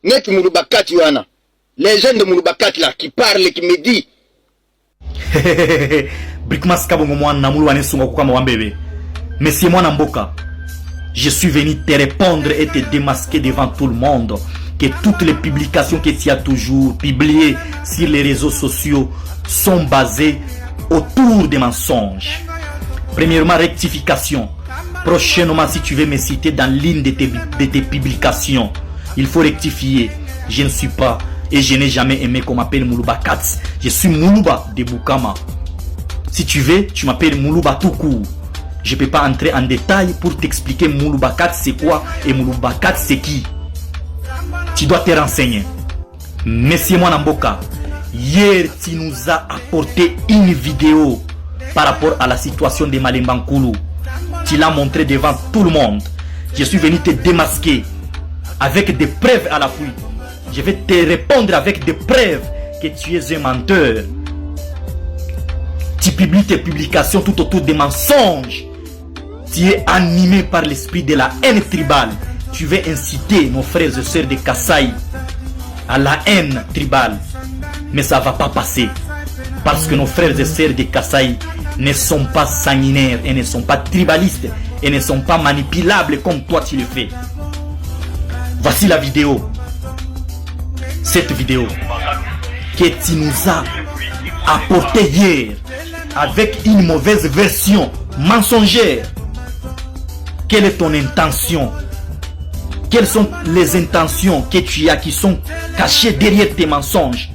Net Moulubakati wana. Les jeunes de Moulubakati là qui parlent, qui me disent. Brikmas kabongo mwana muluwane sunga kukama wambebe. Monsieur Mwana Mboka, je suis venu te répondre et te démasquer devant tout le monde que toutes les publications que tu as toujours publiées sur les réseaux sociaux sont basées autour des mensonges. Premièrement, rectification. Prochainement, si tu veux me citer dans l'une de tes publications, il faut rectifier. Je ne suis pas et je n'ai jamais aimé qu'on m'appelle Moulouba Katz. Je suis Moulouba de Boukama. Si tu veux, tu m'appelles Moulouba tout court. Je ne peux pas entrer en détail pour t'expliquer Moulouba Katz c'est quoi et Moulouba Katz c'est qui. Tu dois te renseigner. Monsieur Mwana Mboka, hier tu nous as apporté une vidéo par rapport à la situation de Malemba Nkulu. Tu l'as montré devant tout le monde. Je suis venu te démasquer avec des preuves à l'appui. Je vais te répondre avec des preuves que tu es un menteur. Tu publies tes publications tout autour des mensonges. Tu es animé par l'esprit de la haine tribale. Tu veux inciter nos frères et sœurs de Kasaï à la haine tribale. Mais ça ne va pas passer. Parce que nos frères et sœurs de Kasaï ne sont pas sanguinaires et ne sont pas tribalistes et ne sont pas manipulables comme toi tu le fais. Voici la vidéo. Cette vidéo que tu nous as apportée hier avec une mauvaise version mensongère. Quelle est ton intention? Quelles sont les intentions que tu as qui sont cachées derrière tes mensonges?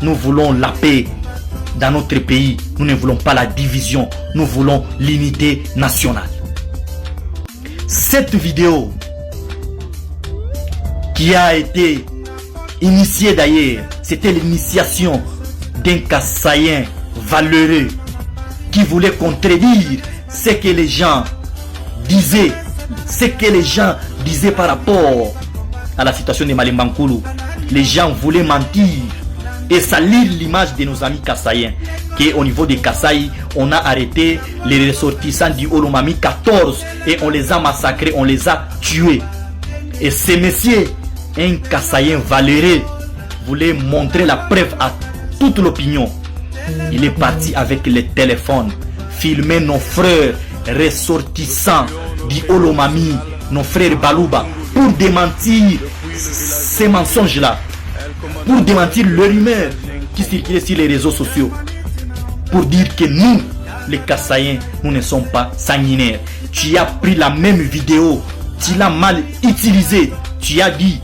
Nous voulons la paix dans notre pays. Nous ne voulons pas la division. Nous voulons l'unité nationale. Cette vidéo qui a été initiée d'ailleurs, c'était l'initiation d'un Kassaïen valeureux qui voulait contredire ce que les gens disaient, par rapport à la situation de Malemba Nkulu. Les gens voulaient mentir et salir l'image de nos amis Kassaïens. Qu'au niveau de Kasaï, on a arrêté les ressortissants du Olomami 14 et on les a massacrés, on les a tués. Et ce monsieur, un Kassaïen valeureux, voulait montrer la preuve à toute l'opinion. Il est parti avec les téléphones, filmer nos frères ressortissants du Olomami, nos frères Balouba, pour démentir ces mensonges-là, pour démentir le rumeur qui circulait sur les réseaux sociaux, pour dire que nous, les Kassaïens, nous ne sommes pas sanguinaires. Tu as pris la même vidéo, tu l'as mal utilisée, tu as dit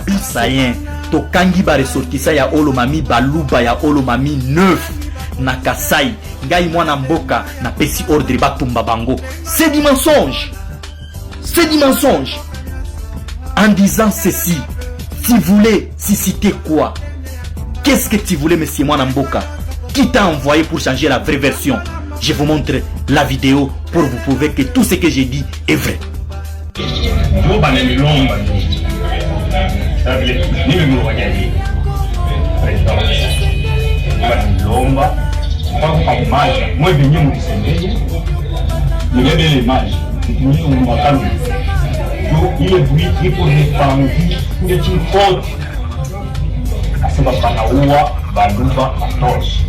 Kassaïen, to kangi ba ressortissant ya Olomami Balouba ya Olomami 9 na Kasai, ngai mwana mboka na pesi ordre batumba bango. C'est du mensonge. C'est du mensonge. En disant ceci, tu voulais citer quoi? Qu'est-ce que tu voulais, monsieur Mwana Mboka? Qui t'a envoyé pour changer la vraie version? Je vous montre la vidéo pour vous prouver que tout ce que j'ai dit est vrai. Il est bruit pour les familles, il est une faute. C'est pas Panaoua, Balouba, 14.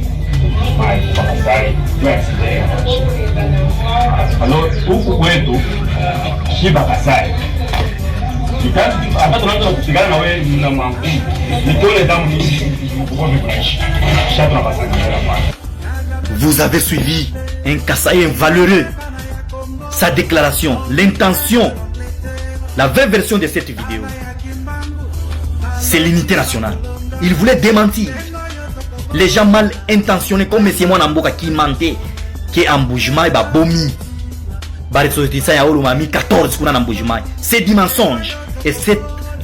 Alors, pour Koueto, Shiba Kasai. Vous avez suivi un Kassaïen valeureux. Sa déclaration, l'intention, la vraie version de cette vidéo, c'est l'unité nationale. Il voulait démentir. Les gens mal intentionnés comme M. Mwana Mboka qui mentait, qui en bougement et bomi. C'est du mensonge. Et cette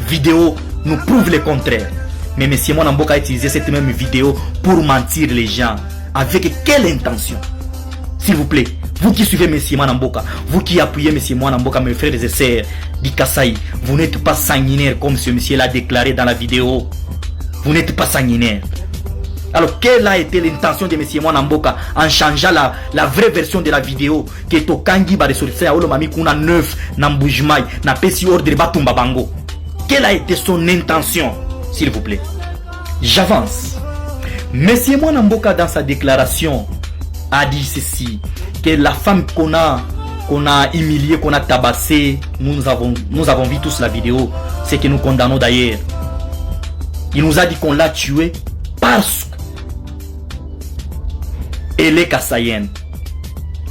vidéo nous prouve le contraire. Mais M. Mwana Mboka a utilisé cette même vidéo pour mentir les gens. Avec quelle intention? S'il vous plaît, vous qui suivez M. Mwana Mboka, vous qui appuyez M. Mwana Mboka, mes frères et sœurs du Kasaï, vous n'êtes pas sanguinaire comme ce monsieur l'a déclaré dans la vidéo. Vous n'êtes pas sanguinaire. Alors, quelle a été l'intention de M. Mwana Mboka en changeant la vraie version de la vidéo que Tokangi va ressortir à Olomami Kuna 9 Namboujmaï, na pesi ordre Batumba Bango? Quelle a été son intention, s'il vous plaît? J'avance. Monsieur Mwanamboka, dans sa déclaration, a dit ceci, que la femme qu'on a humiliée, qu'on a tabassée, nous avons vu tous la vidéo, c'est que nous condamnons d'ailleurs. Il nous a dit qu'on l'a tuée parce qu'elle est kassaïenne,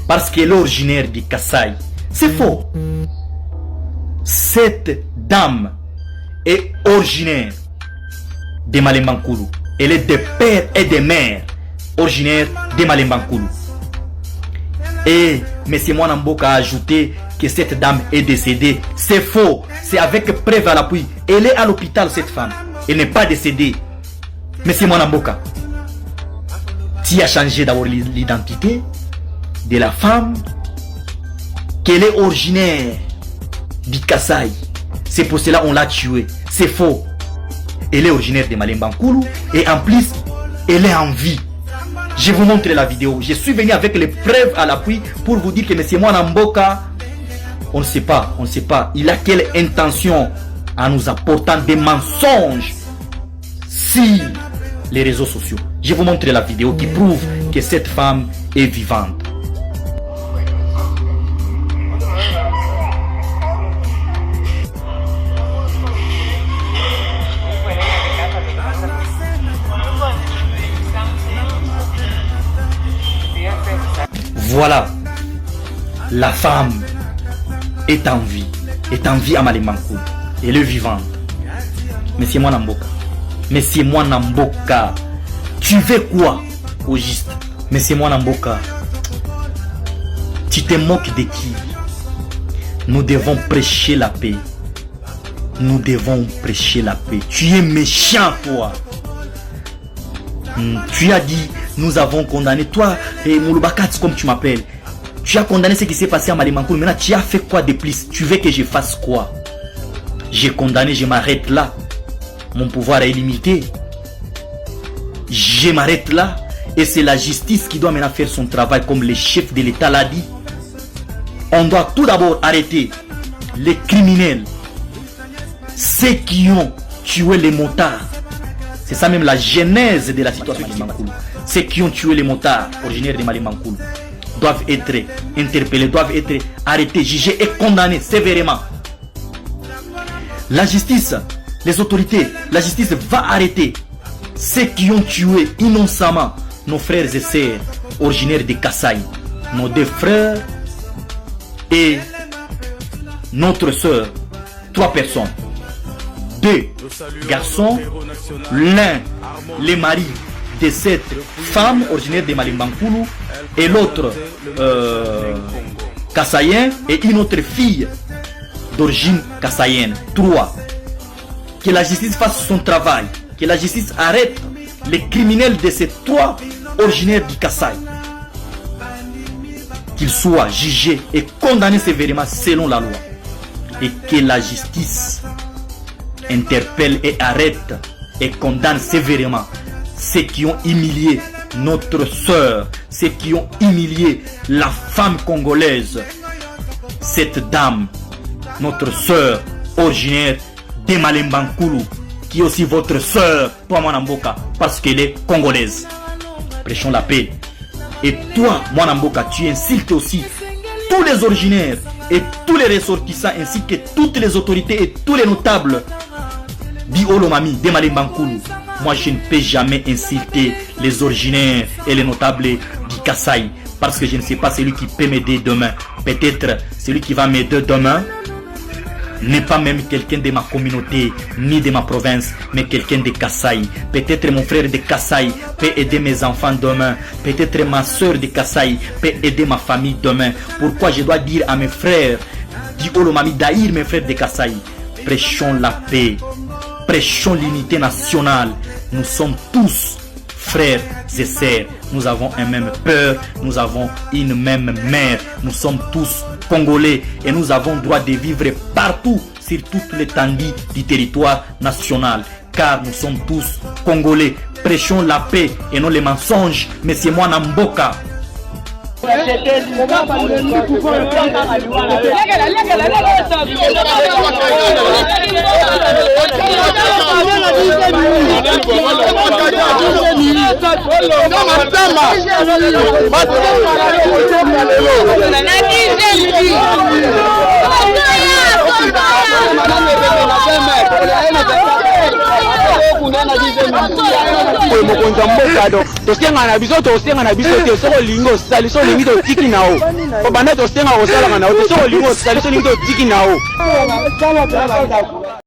parce qu'elle est originaire du Kasaï. C'est faux. Cette dame est originaire de Malembankulu. Elle est des pères et des mères originaires de Malembankulu. Et M. Mwanamboka a ajouté que cette dame est décédée. C'est faux. C'est avec preuve à l'appui. Elle est à l'hôpital, cette femme. Elle n'est pas décédée. M. Mwanamboka, tu as changé d'abord l'identité de la femme, qu'elle est originaire du Kasaï. C'est pour cela qu'on l'a tuée. C'est faux. Elle est originaire de Malembankulu et en plus, elle est en vie. Je vous montre la vidéo. Je suis venu avec les preuves à l'appui pour vous dire que M. Mwanamboka, on ne sait pas. Il a quelle intention en nous apportant des mensonges sur les réseaux sociaux. Je vous montre la vidéo qui prouve que cette femme est vivante. Voilà, la femme est en vie à Malembankulu. Elle est vivante. Monsieur Mwanamboka, tu veux quoi au juste? Monsieur Mwanamboka, tu te moques de qui? Nous devons prêcher la paix. Nous devons prêcher la paix. Tu es méchant, toi. Tu as dit, nous avons condamné, toi, et Moulubakats, comme tu m'appelles. Tu as condamné ce qui s'est passé à Malembankulu. Maintenant, tu as fait quoi de plus? Tu veux que je fasse quoi? J'ai condamné, je m'arrête là. Mon pouvoir est limité. Je m'arrête là. Et c'est la justice qui doit maintenant faire son travail, comme le chef de l'État l'a dit. On doit tout d'abord arrêter les criminels, ceux qui ont tué les motards. C'est ça même la genèse de la situation de Malembankulu. Ceux qui ont tué les motards originaires de Malembankulu doivent être interpellés, doivent être arrêtés, jugés et condamnés sévèrement. La justice, les autorités, la justice va arrêter ceux qui ont tué innocemment nos frères et sœurs originaires de Kasaï, nos deux frères et notre sœur, 3 personnes. 2 garçons, l'un les maris de cette femme originaire de Malembankulu et l'autre kassaïen et une autre fille d'origine kassaïenne. 3. Que la justice fasse son travail, que la justice arrête les criminels de ces 3 originaires du Kasaï, qu'ils soient jugés et condamnés sévèrement selon la loi, et que la justice interpelle et arrête et condamne sévèrement ceux qui ont humilié notre sœur, ceux qui ont humilié la femme congolaise, cette dame, notre sœur originaire de Malembankulu, qui est aussi votre sœur, toi Mwanamboka, parce qu'elle est congolaise. Prêchons la paix. Et toi, Mwanamboka, tu insultes aussi tous les originaires et tous les ressortissants, ainsi que toutes les autorités et tous les notables d'Iolomami, de Malembankulu. Moi, je ne peux jamais insulter les originaires et les notables du Kasaï, parce que je ne sais pas celui qui peut m'aider demain. Peut-être celui qui va m'aider demain n'est pas même quelqu'un de ma communauté ni de ma province, mais quelqu'un de Kasaï. Peut-être mon frère de Kasaï peut aider mes enfants demain. Peut-être ma soeur de Kasaï peut aider ma famille demain. Pourquoi je dois dire à mes frères d'Iolomami d'haïr mes frères de Kasaï? Prêchons la paix, prêchons l'unité nationale. Nous sommes tous frères et sœurs. Nous avons un même père, nous avons une même mère. Nous sommes tous Congolais et nous avons droit de vivre partout sur toute l'étendue du territoire national, car nous sommes tous Congolais. Prêchons la paix et non les mensonges. Monsieur Mwanamboka, mokonza mbokado tosenga na biso te soko lingo sali so lingi to tiki nao ko banda tosenga ko sala na o soko lingo sali so lingi to tiki nao